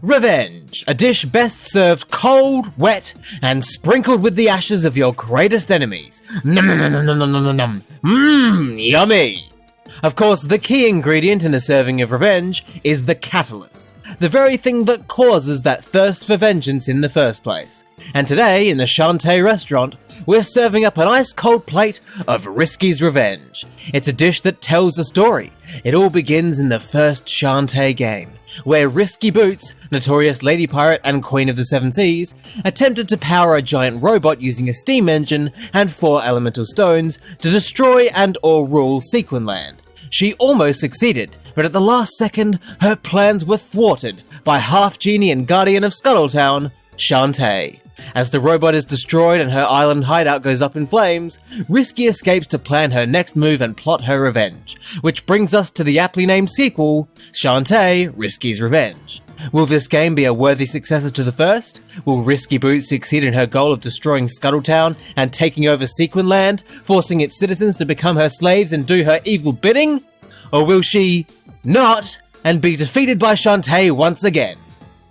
Revenge, a dish best served cold, wet, and sprinkled with the ashes of your greatest enemies. Nom nom nom nom nom nom nom. Mmm, yummy! Of course, the key ingredient in a serving of revenge is the catalyst, the very thing that causes that thirst for vengeance in the first place. And today, in the Shantae restaurant, we're serving up an ice-cold plate of Risky's Revenge. It's a dish that tells a story. It all begins in the first Shantae game, where Risky Boots, notorious lady pirate and queen of the seven seas, attempted to power a giant robot using a steam engine and 4 elemental stones to destroy and or rule Sequinland. She almost succeeded, but at the last second, her plans were thwarted by half-genie and guardian of Scuttletown, Shantae. As the robot is destroyed and her island hideout goes up in flames, Risky escapes to plan her next move and plot her revenge, which brings us to the aptly named sequel, Shantae, Risky's Revenge. Will this game be a worthy successor to the first? Will Risky Boots succeed in her goal of destroying Scuttletown and taking over Sequinland, forcing its citizens to become her slaves and do her evil bidding? Or will she not and be defeated by Shantae once again?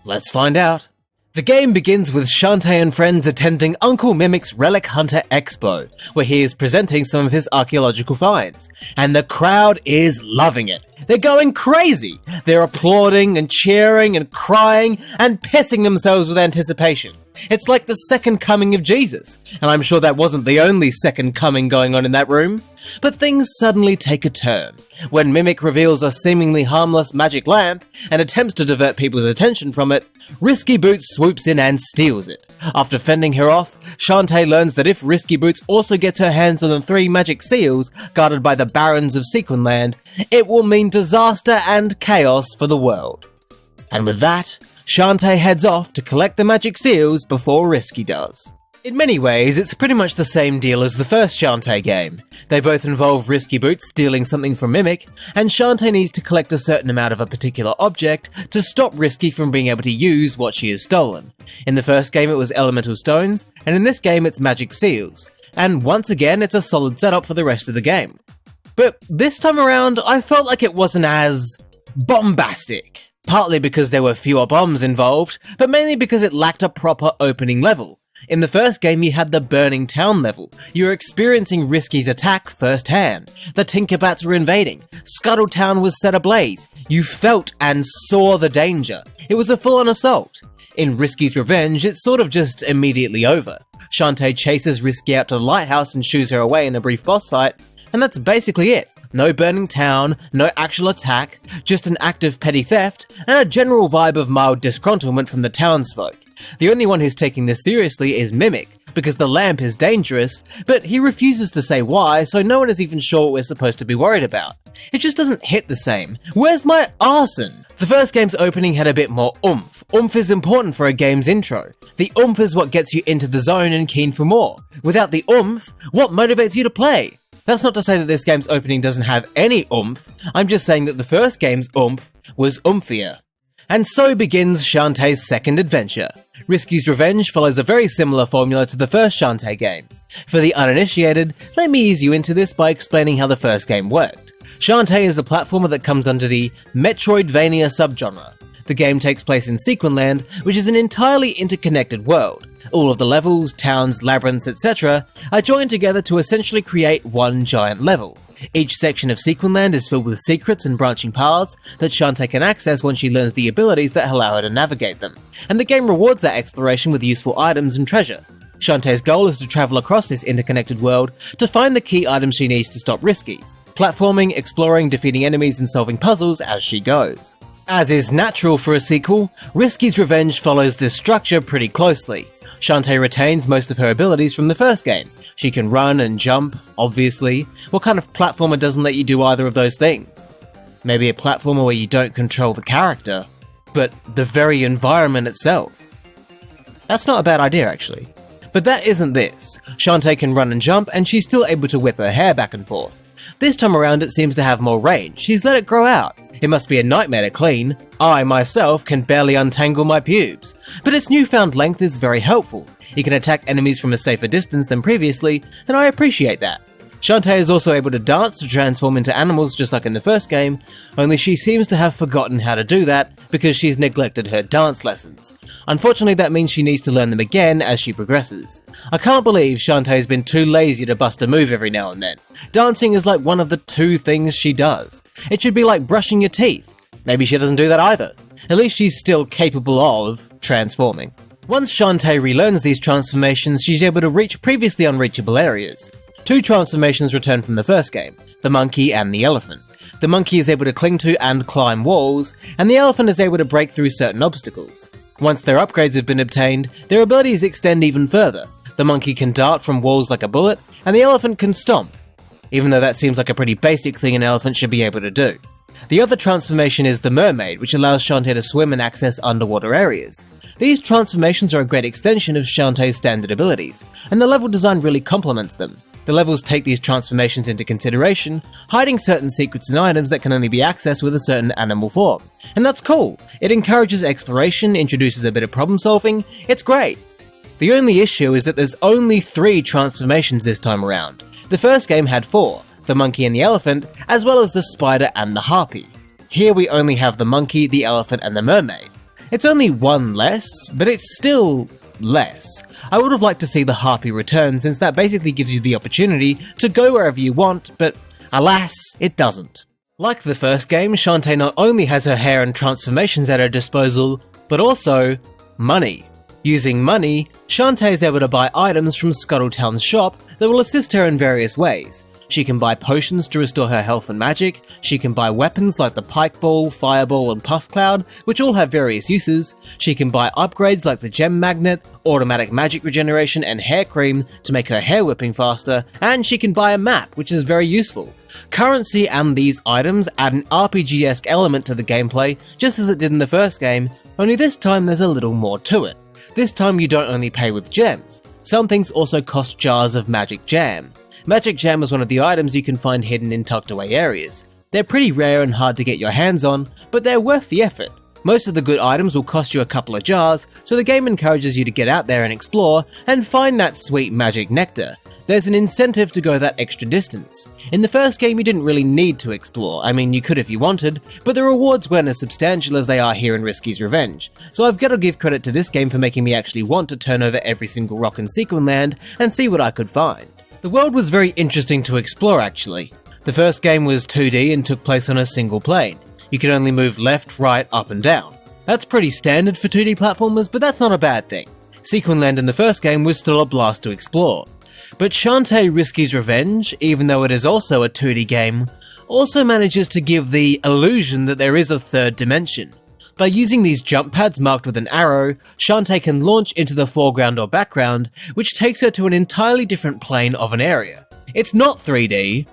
Let's find out. The game begins with Shantae and friends attending Uncle Mimic's Relic Hunter Expo, where he is presenting some of his archaeological finds, and the crowd is loving it. They're going crazy! They're applauding and cheering and crying and pissing themselves with anticipation. It's like the second coming of Jesus, and I'm sure that wasn't the only second coming going on in that room. But things suddenly take a turn, when Mimic reveals a seemingly harmless magic lamp and attempts to divert people's attention from it. Risky Boots swoops in and steals it. After fending her off, Shantae learns that if Risky Boots also gets her hands on the 3 magic seals guarded by the Barons of Sequinland, it will mean disaster and chaos for the world. And with that, Shantae heads off to collect the magic seals before Risky does. In many ways, it's pretty much the same deal as the first Shantae game. They both involve Risky Boots stealing something from Mimic, and Shantae needs to collect a certain amount of a particular object to stop Risky from being able to use what she has stolen. In the first game it was elemental stones, and in this game it's magic seals. And once again, it's a solid setup for the rest of the game. But this time around, I felt like it wasn't as bombastic. Partly because there were fewer bombs involved, but mainly because it lacked a proper opening level. In the first game you had the Burning Town level. You were experiencing Risky's attack firsthand. The Tinkerbats were invading. Scuttletown was set ablaze. You felt and saw the danger. It was a full-on assault. In Risky's Revenge, it's sort of just immediately over. Shantae chases Risky out to the lighthouse and shoos her away in a brief boss fight, and that's basically it. No burning town, no actual attack, just an act of petty theft, and a general vibe of mild disgruntlement from the townsfolk. The only one who's taking this seriously is Mimic, because the lamp is dangerous, but he refuses to say why, so no one is even sure what we're supposed to be worried about. It just doesn't hit the same. Where's my arson? The first game's opening had a bit more oomph. Oomph is important for a game's intro. The oomph is what gets you into the zone and keen for more. Without the oomph, what motivates you to play? That's not to say that this game's opening doesn't have any oomph, I'm just saying that the first game's oomph was oompier. And so begins Shantae's second adventure. Risky's Revenge follows a very similar formula to the first Shantae game. For the uninitiated, let me ease you into this by explaining how the first game worked. Shantae is a platformer that comes under the Metroidvania subgenre. The game takes place in Sequinland, which is an entirely interconnected world. All of the levels, towns, labyrinths, etc. are joined together to essentially create one giant level. Each section of Sequinland is filled with secrets and branching paths that Shantae can access once she learns the abilities that allow her to navigate them, and the game rewards that exploration with useful items and treasure. Shantae's goal is to travel across this interconnected world to find the key items she needs to stop Risky, platforming, exploring, defeating enemies and solving puzzles as she goes. As is natural for a sequel, Risky's Revenge follows this structure pretty closely. Shantae retains most of her abilities from the first game. She can run and jump, obviously. What kind of platformer doesn't let you do either of those things? Maybe a platformer where you don't control the character, but the very environment itself. That's not a bad idea, actually. But that isn't this. Shantae can run and jump, and she's still able to whip her hair back and forth. This time around it seems to have more range. She's let it grow out. It must be a nightmare to clean. I, myself, can barely untangle my pubes. But its newfound length is very helpful. You can attack enemies from a safer distance than previously, and I appreciate that. Shantae is also able to dance to transform into animals just like in the first game, only she seems to have forgotten how to do that because she's neglected her dance lessons. Unfortunately, that means she needs to learn them again as she progresses. I can't believe Shantae's been too lazy to bust a move every now and then. Dancing is like one of the 2 things she does. It should be like brushing your teeth. Maybe she doesn't do that either. At least she's still capable of transforming. Once Shantae relearns these transformations, she's able to reach previously unreachable areas. 2 transformations return from the first game, the monkey and the elephant. The monkey is able to cling to and climb walls, and the elephant is able to break through certain obstacles. Once their upgrades have been obtained, their abilities extend even further. The monkey can dart from walls like a bullet, and the elephant can stomp, even though that seems like a pretty basic thing an elephant should be able to do. The other transformation is the mermaid, which allows Shantae to swim and access underwater areas. These transformations are a great extension of Shantae's standard abilities, and the level design really complements them. The levels take these transformations into consideration, hiding certain secrets and items that can only be accessed with a certain animal form. And that's cool. It encourages exploration, introduces a bit of problem solving. It's great. The only issue is that there's only 3 transformations this time around. The first game had 4, the monkey and the elephant, as well as the spider and the harpy. Here we only have the monkey, the elephant, and the mermaid. It's only 1 less, but it's still less. I would have liked to see the harpy return, since that basically gives you the opportunity to go wherever you want, but alas, it doesn't. Like the first game, Shantae not only has her hair and transformations at her disposal, but also money. Using money, Shantae is able to buy items from Scuttletown's shop that will assist her in various ways. She can buy potions to restore her health and magic, she can buy weapons like the Pike Ball, Fireball, and Puff Cloud, which all have various uses, she can buy upgrades like the Gem Magnet, automatic magic regeneration, and hair cream to make her hair whipping faster, and she can buy a map, which is very useful. Currency and these items add an RPG-esque element to the gameplay, just as it did in the first game, only this time there's a little more to it. This time you don't only pay with gems, some things also cost jars of magic jam. Magic Jam is one of the items you can find hidden in tucked away areas. They're pretty rare and hard to get your hands on, but they're worth the effort. Most of the good items will cost you a couple of jars, so the game encourages you to get out there and explore and find that sweet magic nectar. There's an incentive to go that extra distance. In the first game you didn't really need to explore, I mean you could if you wanted, but the rewards weren't as substantial as they are here in Risky's Revenge. So I've got to give credit to this game for making me actually want to turn over every single rock in Sequin Land and see what I could find. The world was very interesting to explore actually. The first game was 2D and took place on a single plane. You could only move left, right, up and down. That's pretty standard for 2D platformers, but that's not a bad thing. Sequin Land in the first game was still a blast to explore. But Shantae Risky's Revenge, even though it is also a 2D game, also manages to give the illusion that there is a third dimension. By using these jump pads marked with an arrow, Shantae can launch into the foreground or background, which takes her to an entirely different plane of an area. It's not 3D,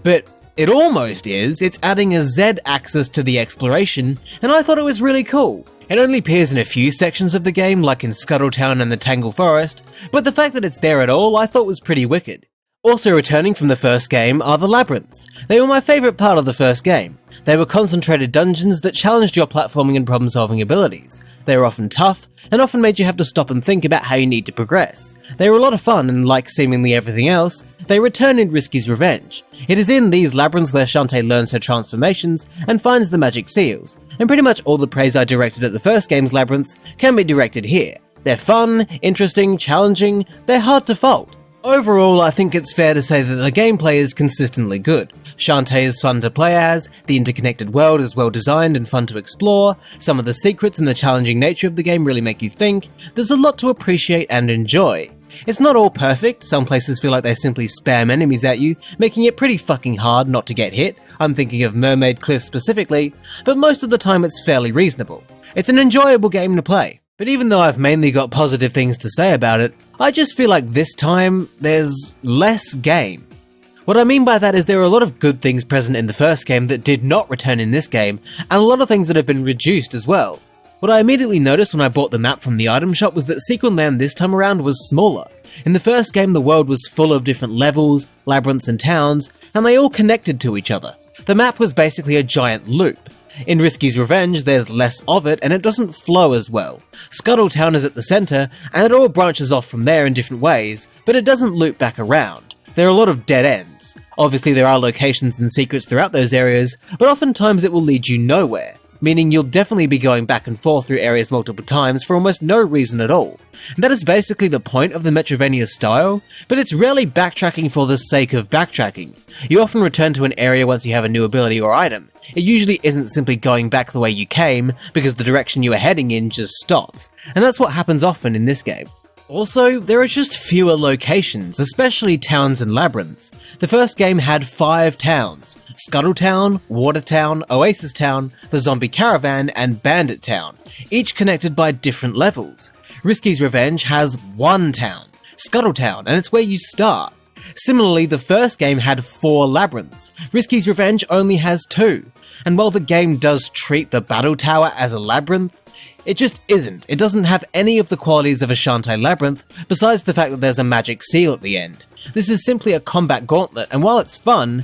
but it almost is. It's adding a Z-axis to the exploration, and I thought it was really cool. It only appears in a few sections of the game, like in Scuttletown and the Tangle Forest, but the fact that it's there at all I thought was pretty wicked. Also returning from the first game are the labyrinths. They were my favourite part of the first game. They were concentrated dungeons that challenged your platforming and problem-solving abilities. They were often tough, and often made you have to stop and think about how you need to progress. They were a lot of fun, and like seemingly everything else, they return in Risky's Revenge. It is in these labyrinths where Shantae learns her transformations and finds the magic seals, and pretty much all the praise I directed at the first game's labyrinths can be directed here. They're fun, interesting, challenging, they're hard to fault. Overall, I think it's fair to say that the gameplay is consistently good. Shantae is fun to play as, the interconnected world is well designed and fun to explore, some of the secrets and the challenging nature of the game really make you think, there's a lot to appreciate and enjoy. It's not all perfect, some places feel like they simply spam enemies at you, making it pretty fucking hard not to get hit, I'm thinking of Mermaid Cliff specifically, but most of the time it's fairly reasonable. It's an enjoyable game to play. But even though I've mainly got positive things to say about it, I just feel like this time there's less game. What I mean by that is there are a lot of good things present in the first game that did not return in this game, and a lot of things that have been reduced as well. What I immediately noticed when I bought the map from the item shop was that Sequin Land this time around was smaller. In the first game the world was full of different levels, labyrinths and towns, and they all connected to each other. The map was basically a giant loop. In Risky's Revenge, there's less of it, and it doesn't flow as well. Scuttletown is at the centre, and it all branches off from there in different ways, but it doesn't loop back around. There are a lot of dead ends. Obviously there are locations and secrets throughout those areas, but oftentimes it will lead you nowhere, meaning you'll definitely be going back and forth through areas multiple times for almost no reason at all. And that is basically the point of the Metroidvania style, but it's rarely backtracking for the sake of backtracking. You often return to an area once you have a new ability or item. It usually isn't simply going back the way you came, because the direction you were heading in just stops, and that's what happens often in this game. Also, there are just fewer locations, especially towns and labyrinths. The first game had 5 towns: Scuttle Town, Water Town, Oasis Town, the Zombie Caravan, and Bandit Town, each connected by different levels. Risky's Revenge has 1 town, Scuttle Town, and it's where you start. Similarly, the first game had 4 labyrinths. Risky's Revenge only has 2. And while the game does treat the Battle Tower as a labyrinth, it just isn't. It doesn't have any of the qualities of a Shantae labyrinth, besides the fact that there's a magic seal at the end. This is simply a combat gauntlet, and while it's fun,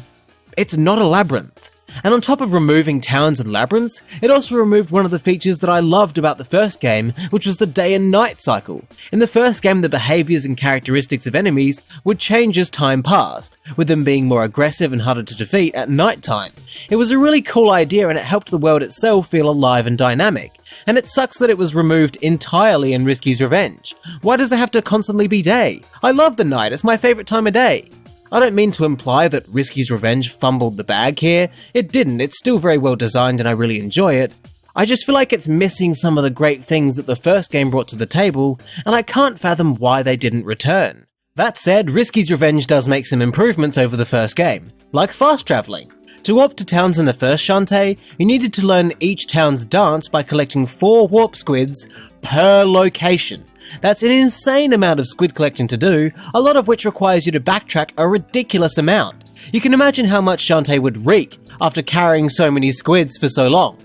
it's not a labyrinth. And on top of removing towns and labyrinths, it also removed one of the features that I loved about the first game, which was the day and night cycle. In the first game, the behaviours and characteristics of enemies would change as time passed, with them being more aggressive and harder to defeat at night time. It was a really cool idea, and it helped the world itself feel alive and dynamic. And it sucks that it was removed entirely in Risky's Revenge. Why does it have to constantly be day? I love the night, it's my favourite time of day. I don't mean to imply that Risky's Revenge fumbled the bag here. It didn't, it's still very well designed and I really enjoy it. I just feel like it's missing some of the great things that the first game brought to the table, and I can't fathom why they didn't return. That said, Risky's Revenge does make some improvements over the first game, like fast travelling. To warp to towns in the first Shantae, you needed to learn each town's dance by collecting 4 warp squids per location. That's an insane amount of squid collecting to do, a lot of which requires you to backtrack a ridiculous amount. You can imagine how much Shantae would reek after carrying so many squids for so long.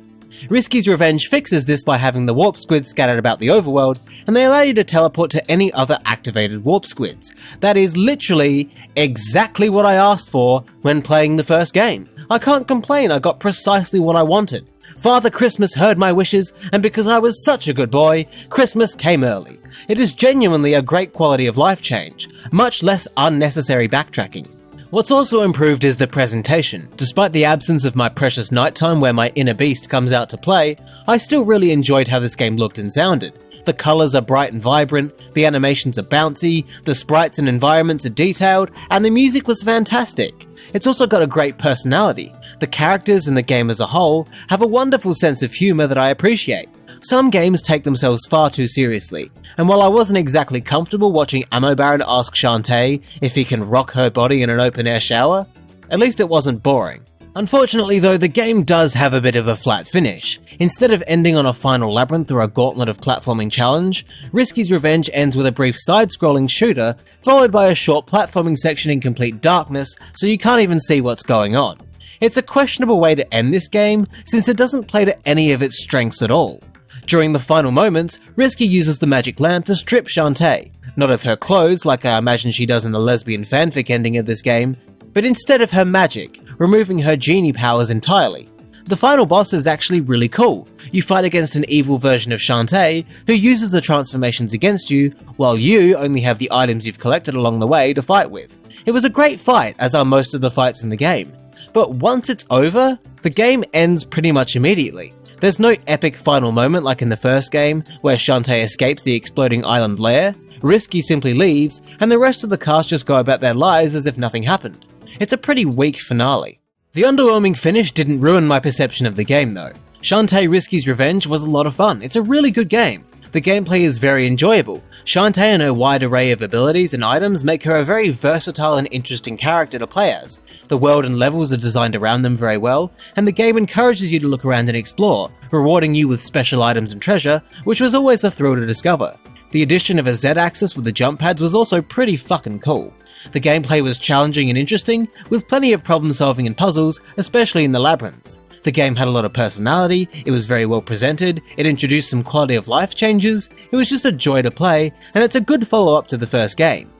Risky's Revenge fixes this by having the warp squids scattered about the overworld, and they allow you to teleport to any other activated warp squids. That is literally exactly what I asked for when playing the first game. I can't complain, I got precisely what I wanted. Father Christmas heard my wishes, and because I was such a good boy, Christmas came early. It is genuinely a great quality of life change, much less unnecessary backtracking. What's also improved is the presentation. Despite the absence of my precious nighttime where my inner beast comes out to play, I still really enjoyed how this game looked and sounded. The colours are bright and vibrant, the animations are bouncy, the sprites and environments are detailed, and the music was fantastic. It's also got a great personality. The characters and the game as a whole have a wonderful sense of humour that I appreciate. Some games take themselves far too seriously, and while I wasn't exactly comfortable watching Ammo Baron ask Shantae if he can rock her body in an open-air shower, at least it wasn't boring. Unfortunately though, the game does have a bit of a flat finish. Instead of ending on a final labyrinth or a gauntlet of platforming challenge, Risky's Revenge ends with a brief side-scrolling shooter, followed by a short platforming section in complete darkness, so you can't even see what's going on. It's a questionable way to end this game, since it doesn't play to any of its strengths at all. During the final moments, Risky uses the magic lamp to strip Shantae, not of her clothes like I imagine she does in the lesbian fanfic ending of this game, but instead of her magic, removing her genie powers entirely. The final boss is actually really cool. You fight against an evil version of Shantae, who uses the transformations against you, while you only have the items you've collected along the way to fight with. It was a great fight, as are most of the fights in the game. But once it's over, the game ends pretty much immediately. There's no epic final moment like in the first game, where Shantae escapes the exploding island lair. Risky simply leaves, and the rest of the cast just go about their lives as if nothing happened. It's a pretty weak finale. The underwhelming finish didn't ruin my perception of the game though. Shantae Risky's Revenge was a lot of fun. It's a really good game. The gameplay is very enjoyable. Shantae and her wide array of abilities and items make her a very versatile and interesting character to play as. The world and levels are designed around them very well, and the game encourages you to look around and explore, rewarding you with special items and treasure, which was always a thrill to discover. The addition of a Z-axis with the jump pads was also pretty fucking cool. The gameplay was challenging and interesting, with plenty of problem solving and puzzles, especially in the labyrinths. The game had a lot of personality, it was very well presented, it introduced some quality of life changes, it was just a joy to play, and it's a good follow-up to the first game.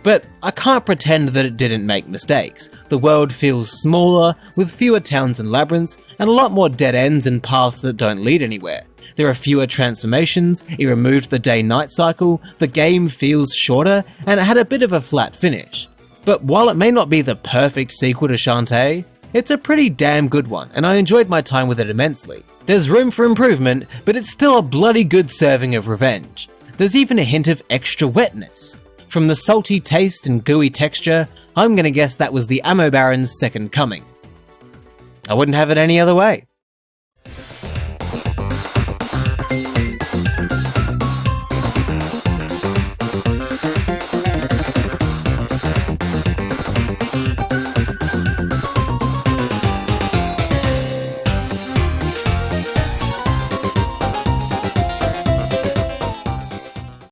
But I can't pretend that it didn't make mistakes. The world feels smaller, with fewer towns and labyrinths, and a lot more dead ends and paths that don't lead anywhere. There are fewer transformations, it removed the day-night cycle, the game feels shorter, and it had a bit of a flat finish. But while it may not be the perfect sequel to Shantae, it's a pretty damn good one, and I enjoyed my time with it immensely. There's room for improvement, but it's still a bloody good serving of revenge. There's even a hint of extra wetness. From the salty taste and gooey texture, I'm gonna guess that was the Ammo Baron's second coming. I wouldn't have it any other way.